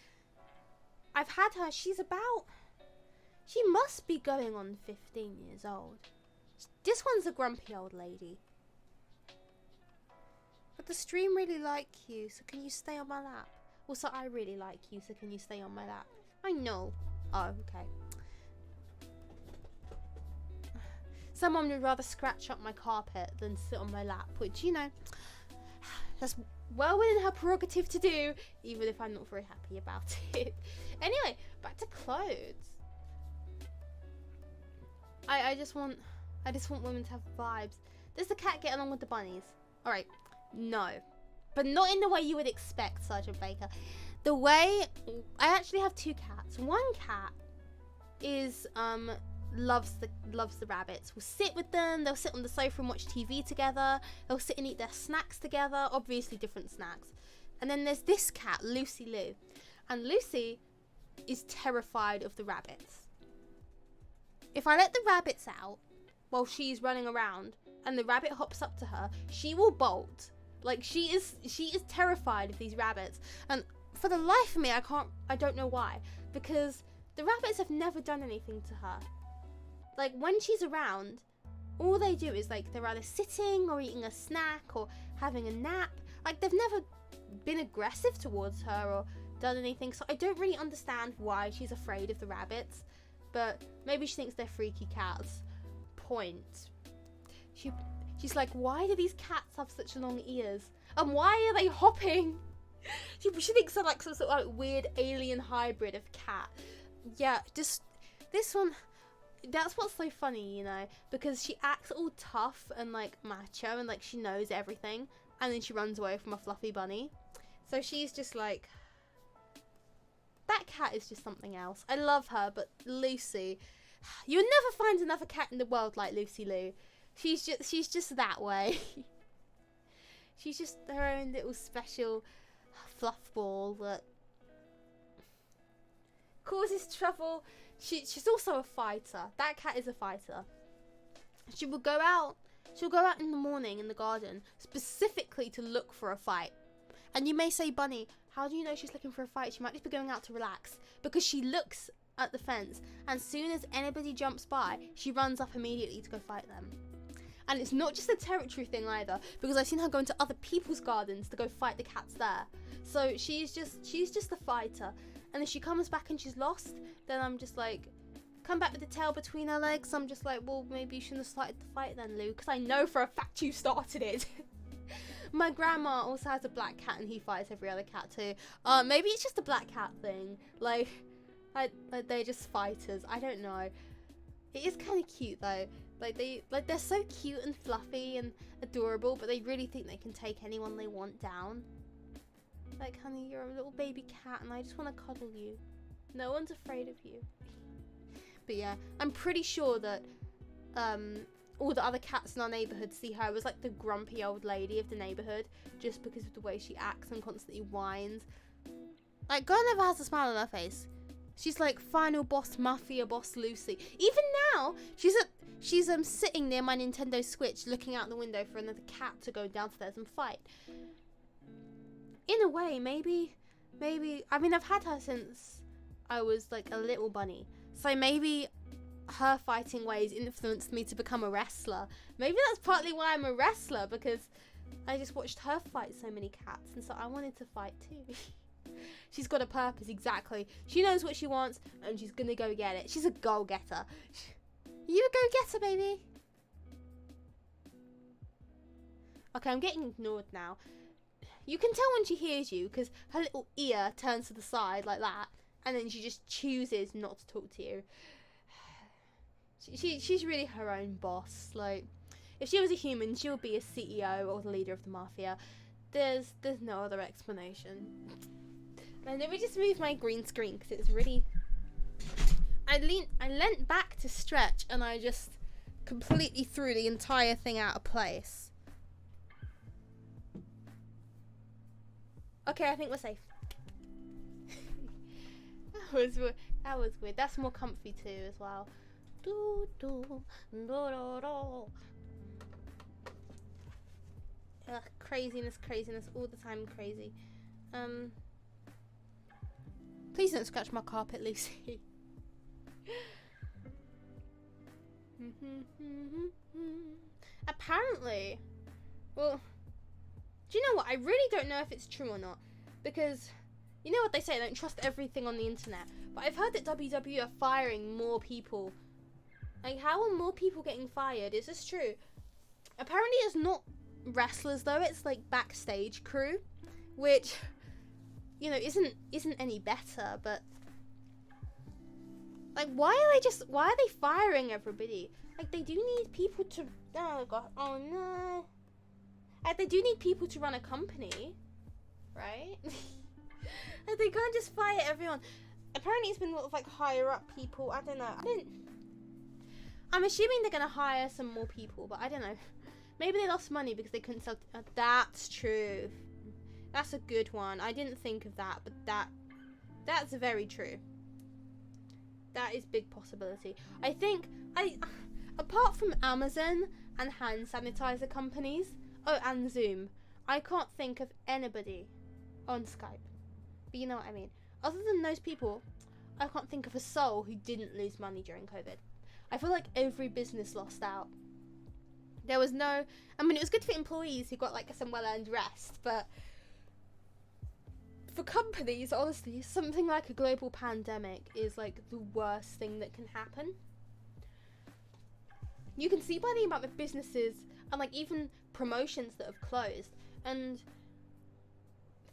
I've had her, she must be going on 15 years old. This one's a grumpy old lady. But the stream really like you, so can you stay on my lap? Also, I really like you, so can you stay on my lap? I know. Oh, okay. Someone would rather scratch up my carpet than sit on my lap, which, you know, that's well within her prerogative to do, even if I'm not very happy about it. Anyway, back to clothes. I just want women to have vibes. Does the cat get along with the bunnies? Alright, no. But not in the way you would expect, Sergeant Baker. The way... I actually have two cats. One cat is, loves the rabbits. Will sit with them, they'll sit on the sofa and watch TV together. They'll sit and eat their snacks together. Obviously different snacks. And then there's this cat, Lucy Lou. And Lucy is terrified of the rabbits. If I let the rabbits out while she's running around and the rabbit hops up to her, she will bolt. Like, she is terrified of these rabbits. And for the life of me, I don't know why. Because the rabbits have never done anything to her. Like, when she's around, all they do is, like, they're either sitting or eating a snack or having a nap. Like, they've never been aggressive towards her or done anything. So I don't really understand why she's afraid of the rabbits. But maybe she thinks they're freaky cats. Point. She's like, why do these cats have such long ears? And why are they hopping? She thinks they're like some sort of like weird alien hybrid of cat. Yeah, just this one. That's what's so funny, you know, because she acts all tough and like macho and like she knows everything, and then she runs away from a fluffy bunny. So she's just like, that cat is just something else. I love her, but Lucy, you'll never find another cat in the world like Lucy Lou. She's just that way. She's just her own little special fluff ball that causes trouble. She's also a fighter. That cat is a fighter. She'll go out in the morning in the garden specifically to look for a fight. And you may say, Bunny, how do you know she's looking for a fight? She might just be going out to relax. Because she looks at the fence, and as soon as anybody jumps by, she runs up immediately to go fight them. And it's not just a territory thing either, because I've seen her go into other people's gardens to go fight the cats there. So she's just a fighter. And if she comes back and she's lost, then I'm just like, come back with the tail between her legs. I'm just like, well, maybe you shouldn't have started the fight then, Lou, because I know for a fact you started it. My grandma also has a black cat, and he fights every other cat too. Maybe it's just a black cat thing. Like they're just fighters. I don't know. It is kind of cute though. They're so cute and fluffy and adorable, but they really think they can take anyone they want down. Like, honey, you're a little baby cat, and I just want to cuddle you. No one's afraid of you. But yeah, I'm pretty sure that all the other cats in our neighborhood see her as like the grumpy old lady of the neighborhood, just because of the way she acts and constantly whines. Like, girl never has a smile on her face. She's like final boss, mafia boss Lucy. Even now, she's sitting near my Nintendo Switch looking out the window for another cat to go downstairs and fight. In a way, maybe, I mean, I've had her since I was like a little bunny. So maybe her fighting ways influenced me to become a wrestler. Maybe that's partly why I'm a wrestler, because I just watched her fight so many cats, and so I wanted to fight too. She's got a purpose, exactly. She knows what she wants, and she's gonna go get it. She's a goal-getter. You a go-getter, baby? Okay, I'm getting ignored now. You can tell when she hears you, because her little ear turns to the side like that, and then she just chooses not to talk to you. She's really her own boss. Like, if she was a human, she would be a CEO or the leader of the mafia. There's no other explanation. And let me just move my green screen because it's really. I leant back to stretch and I just completely threw the entire thing out of place. Okay, I think we're safe. That was weird. That's more comfy too as well. Ugh, craziness all the time, crazy. Please don't scratch my carpet, Lucy. Apparently, well, do you know what? I really don't know if it's true or not, because you know what they say, don't trust everything on the internet. But I've heard that WWE are firing more people. Like, how are more people getting fired? Is this true? Apparently it's not wrestlers though, it's like backstage crew, which, you know, isn't any better. But like, why are they firing everybody? Like, they do need people to, oh god, oh no, like, they do need people to run a company, right? Like, they can't just fire everyone. Apparently it's been a lot of like higher up people. I don't know, I'm assuming they're gonna hire some more people, but I don't know. Maybe they lost money because they couldn't sell. That's true. That's a good one. I didn't think of that, but that's very true. That is big possibility. I think apart from Amazon and hand sanitizer companies, oh, and Zoom, I can't think of anybody on Skype. But you know what I mean. Other than those people, I can't think of a soul who didn't lose money during COVID. I feel like every business lost out. There was no, I mean, it was good for employees who got like some well-earned rest, but for companies, honestly, something like a global pandemic is like the worst thing that can happen. You can see by the amount of businesses and like even promotions that have closed, and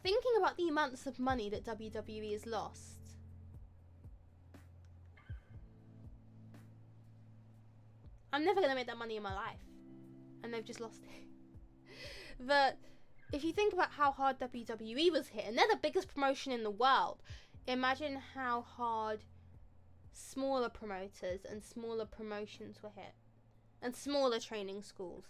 thinking about the amounts of money that WWE has lost. I'm never gonna make that money in my life, and they've just lost it. But if you think about how hard WWE was hit, and they're the biggest promotion in the world, imagine how hard smaller promoters and smaller promotions were hit, and smaller training schools.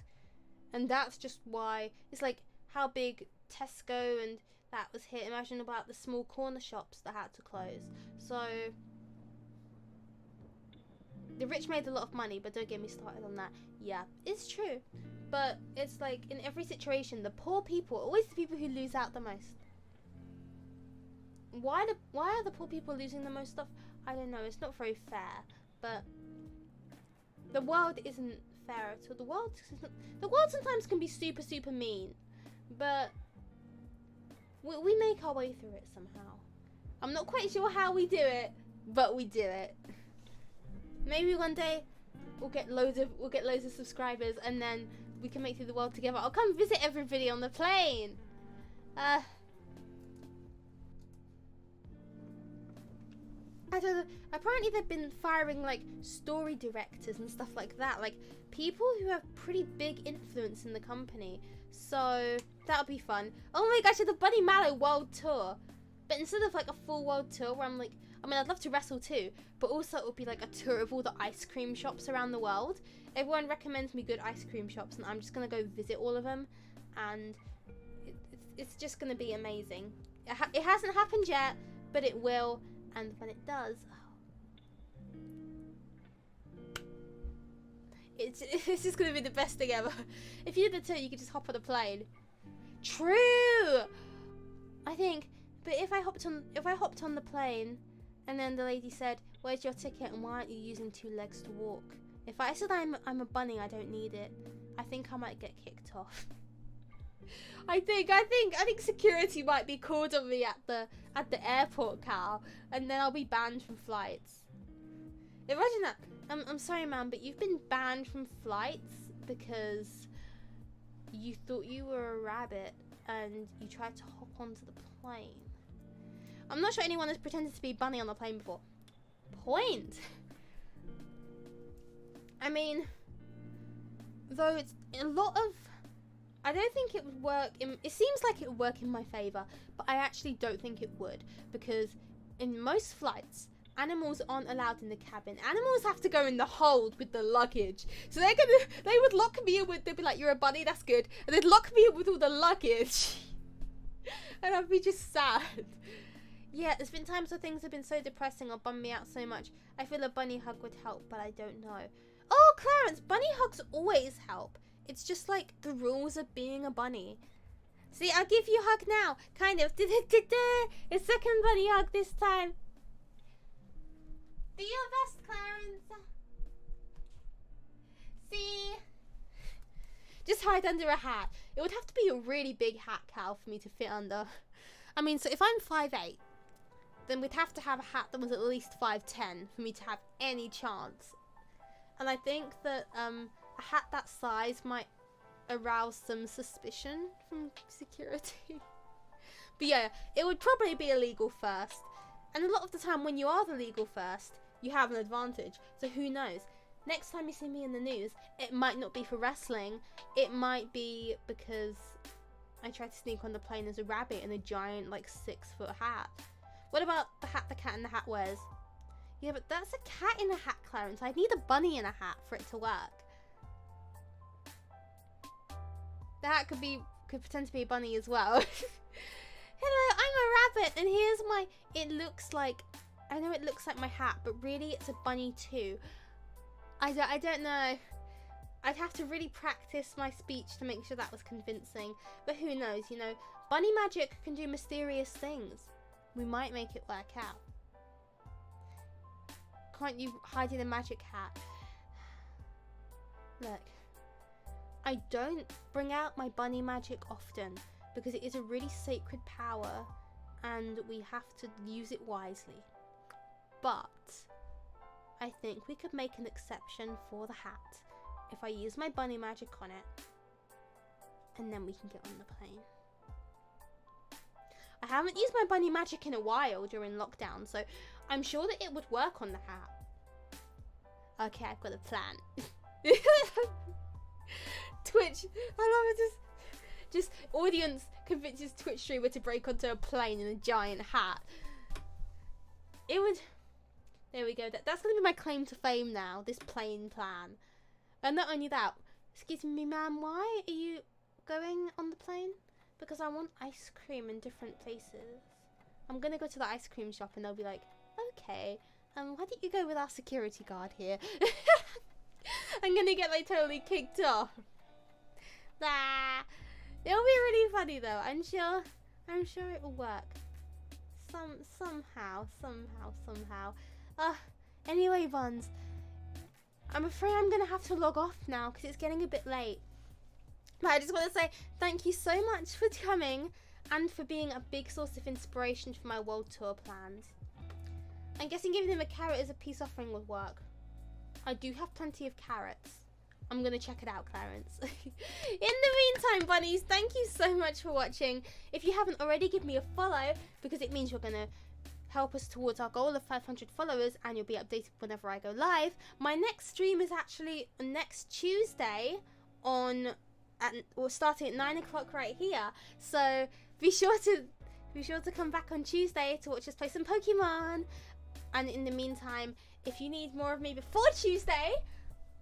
And that's just why it's like how big Tesco and that was hit. Imagine about the small corner shops that had to close. So the rich made a lot of money, but don't get me started on that. Yeah, it's true. But it's like in every situation, the poor people are always the people who lose out the most. Why are the poor people losing the most stuff? I don't know. It's not very fair. But the world isn't fair at all. The world sometimes can be super, super mean. But we make our way through it somehow. I'm not quite sure how we do it, but we do it. Maybe one day we'll get loads of subscribers, and then we can make through the world together. I'll come visit everybody on the plane. I don't know. Apparently they've been firing like story directors and stuff like that, like people who have pretty big influence in the company. So that'll be fun. Oh my gosh, the Bunny Mallow World Tour. But instead of like a full world tour where I'm like, I mean, I'd love to wrestle too, but also it would be like a tour of all the ice cream shops around the world. Everyone recommends me good ice cream shops, and I'm just going to go visit all of them, and it's just going to be amazing. It hasn't happened yet, but it will, And when it does, it's just gonna be the best thing ever. If you did the two, you could just hop on a plane. True. I think, but if I hopped on the plane, and then the lady said, "Where's your ticket? And why aren't you using 2 legs to walk?" If I said I'm a bunny, I don't need it, I think I might get kicked off. I think security might be called on me at the airport, Cal, and then I'll be banned from flights. Imagine that. I'm sorry, ma'am, but you've been banned from flights because you thought you were a rabbit and you tried to hop onto the plane. I'm not sure anyone has pretended to be bunny on the plane before. Point. I mean, though it's a lot of, I don't think it would work it seems like it would work in my favor, but I actually don't think it would, because in most flights, animals aren't allowed in the cabin. Animals have to go in the hold with the luggage. So they would lock me in with, they'd be like, "You're a bunny, that's good." And they'd lock me in with all the luggage. And I'd be just sad. Yeah, there's been times where things have been so depressing or bummed me out so much. I feel a bunny hug would help, but I don't know. Oh, Clarence, bunny hugs always help. It's just like the rules of being a bunny. See, I'll give you a hug now. Kind of. A second bunny hug this time. Do your best, Clarence. See? Just hide under a hat. It would have to be a really big hat, Cal, for me to fit under. I mean, so if I'm 5'8", then we'd have to have a hat that was at least 5'10" for me to have any chance. And I think that a hat that size might arouse some suspicion from security. But yeah, it would probably be illegal first. And a lot of the time when you are the legal first, you have an advantage. So who knows? Next time you see me in the news, it might not be for wrestling. It might be because I tried to sneak on the plane as a rabbit in a giant, like, 6-foot hat. What about the hat the cat in the hat wears? Yeah, but that's a cat in a hat, Clarence. I need a bunny in a hat for it to work. The hat could pretend to be a bunny as well. Hello, I'm a rabbit, and here's my, it looks like, I know it looks like my hat, but really it's a bunny too. I don't know. I'd have to really practice my speech to make sure that was convincing. But who knows, you know, bunny magic can do mysterious things. We might make it work out. Can't you hide in a magic hat? Look, I don't bring out my bunny magic often because it is a really sacred power and we have to use it wisely. But I think we could make an exception for the hat if I use my bunny magic on it, and then we can get on the plane. I haven't used my bunny magic in a while during lockdown, so I'm sure that it would work on the hat. Okay, I've got a plan. Twitch, I love it. Just audience convinces Twitch streamer to break onto a plane in a giant hat. It would. There we go. That's going to be my claim to fame now. This plane plan. And not only that. Excuse me, ma'am. Why are you going on the plane? Because I want ice cream in different places. I'm going to go to the ice cream shop and they'll be like, okay, why don't you go with our security guard here? I'm going to get like totally kicked off. It'll be really funny though. I'm sure it will work. Somehow. Anyway, Buns, I'm afraid I'm gonna have to log off now because it's getting a bit late. But I just want to say thank you so much for coming and for being a big source of inspiration for my world tour plans. I'm guessing giving him a carrot as a peace offering would work. I do have plenty of carrots. I'm gonna check it out, Clarence. In the meantime, bunnies, thank you so much for watching. If you haven't already, give me a follow because it means you're gonna help us towards our goal of 500 followers and you'll be updated whenever I go live. My next stream is actually next Tuesday starting at 9 o'clock right here. So be sure to come back on Tuesday to watch us play some Pokemon. And in the meantime, if you need more of me before Tuesday,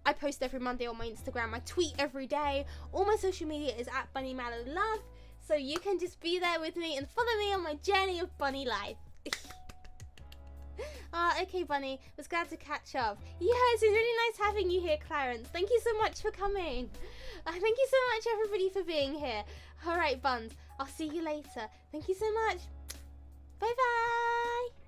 I post every Monday on my Instagram. I tweet every day. All my social media is at BunnyMallowLove. So you can just be there with me and follow me on my journey of bunny life. Okay, Bunny. Was glad to catch up. Yeah, it's been really nice having you here, Clarence. Thank you so much for coming. Thank you so much, everybody, for being here. All right, Buns. I'll see you later. Thank you so much. Bye-bye.